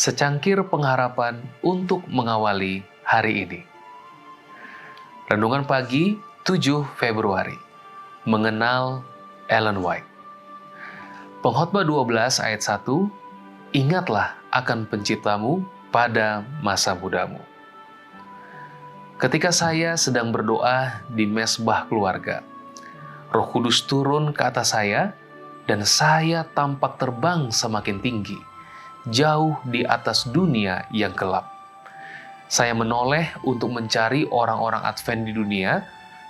secangkir pengharapan untuk mengawali hari ini. Renungan pagi 7 Februari, mengenal Ellen White. Pengkhotbah 12 ayat 1, ingatlah akan penciptamu pada masa mudamu. Ketika saya sedang berdoa di mesbah keluarga, Roh Kudus turun ke atas saya dan saya tampak terbang semakin tinggi, jauh di atas dunia yang gelap. Saya menoleh untuk mencari orang-orang Advent di dunia,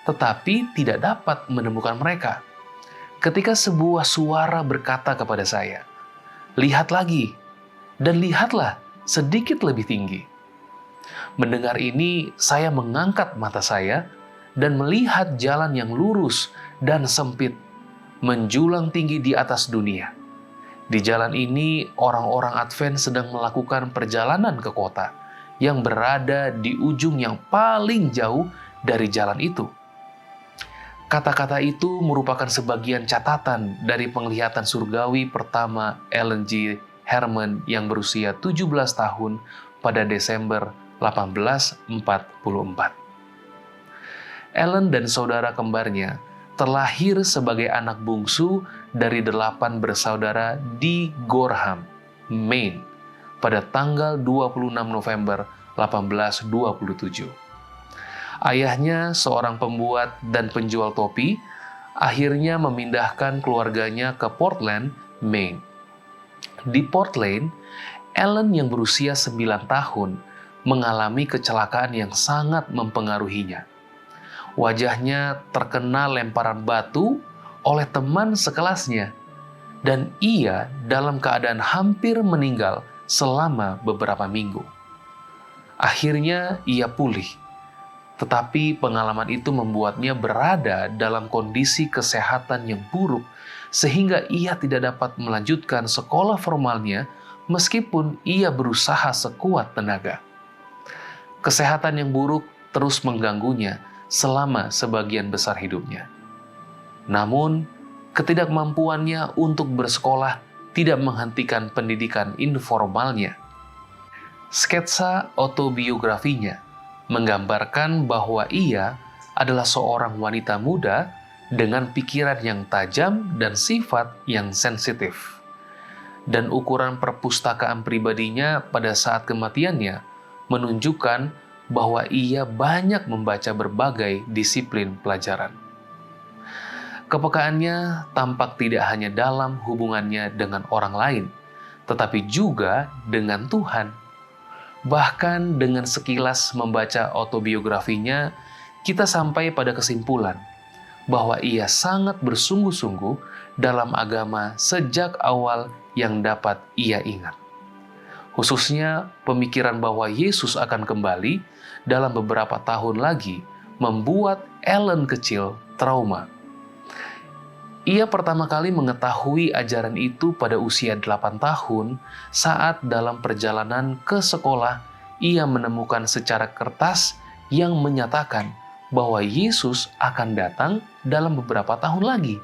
tetapi tidak dapat menemukan mereka. Ketika sebuah suara berkata kepada saya, "Lihat lagi, dan lihatlah sedikit lebih tinggi." Mendengar ini, saya mengangkat mata saya dan melihat jalan yang lurus dan sempit, menjulang tinggi di atas dunia. Di jalan ini, orang-orang Advent sedang melakukan perjalanan ke kota yang berada di ujung yang paling jauh dari jalan itu. Kata-kata itu merupakan sebagian catatan dari penglihatan surgawi pertama Ellen G. Herman yang berusia 17 tahun pada Desember 1844. Ellen dan saudara kembarnya terlahir sebagai anak bungsu dari 8 bersaudara di Gorham, Maine, pada tanggal 26 November 1827. Ayahnya, seorang pembuat dan penjual topi, akhirnya memindahkan keluarganya ke Portland, Maine. Di Portland, Ellen yang berusia 9 tahun mengalami kecelakaan yang sangat mempengaruhinya. Wajahnya terkena lemparan batu oleh teman sekelasnya, dan ia dalam keadaan hampir meninggal selama beberapa minggu. Akhirnya ia pulih, tetapi pengalaman itu membuatnya berada dalam kondisi kesehatan yang buruk, sehingga ia tidak dapat melanjutkan sekolah formalnya meskipun ia berusaha sekuat tenaga. Kesehatan yang buruk terus mengganggunya selama sebagian besar hidupnya. Namun, ketidakmampuannya untuk bersekolah tidak menghentikan pendidikan informalnya. Sketsa autobiografinya menggambarkan bahwa ia adalah seorang wanita muda dengan pikiran yang tajam dan sifat yang sensitif. Dan ukuran perpustakaan pribadinya pada saat kematiannya menunjukkan bahwa ia banyak membaca berbagai disiplin pelajaran. Kepekaannya tampak tidak hanya dalam hubungannya dengan orang lain, tetapi juga dengan Tuhan. Bahkan dengan sekilas membaca autobiografinya, kita sampai pada kesimpulan bahwa ia sangat bersungguh-sungguh dalam agama sejak awal yang dapat ia ingat. Khususnya pemikiran bahwa Yesus akan kembali dalam beberapa tahun lagi membuat Ellen kecil trauma. Ia pertama kali mengetahui ajaran itu pada usia 8 tahun saat dalam perjalanan ke sekolah ia menemukan secara kertas yang menyatakan bahwa Yesus akan datang dalam beberapa tahun lagi.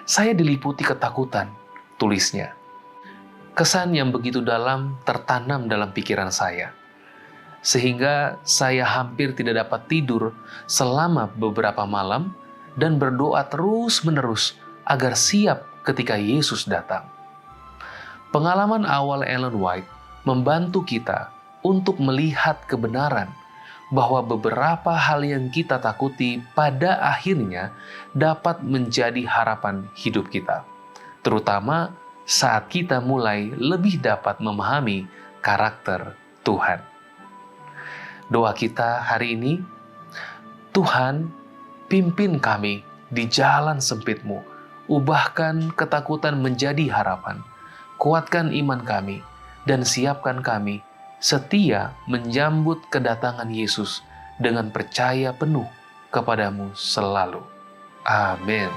Saya diliputi ketakutan, tulisnya. Kesan yang begitu dalam tertanam dalam pikiran saya, sehingga saya hampir tidak dapat tidur selama beberapa malam dan berdoa terus-menerus agar siap ketika Yesus datang. Pengalaman awal Ellen White membantu kita untuk melihat kebenaran bahwa beberapa hal yang kita takuti pada akhirnya dapat menjadi harapan hidup kita, terutama saat kita mulai lebih dapat memahami karakter Tuhan. Doa kita hari ini, Tuhan, pimpin kami di jalan sempit-Mu, ubahkan ketakutan menjadi harapan, kuatkan iman kami, dan siapkan kami setia menyambut kedatangan Yesus dengan percaya penuh kepadamu selalu. Amin.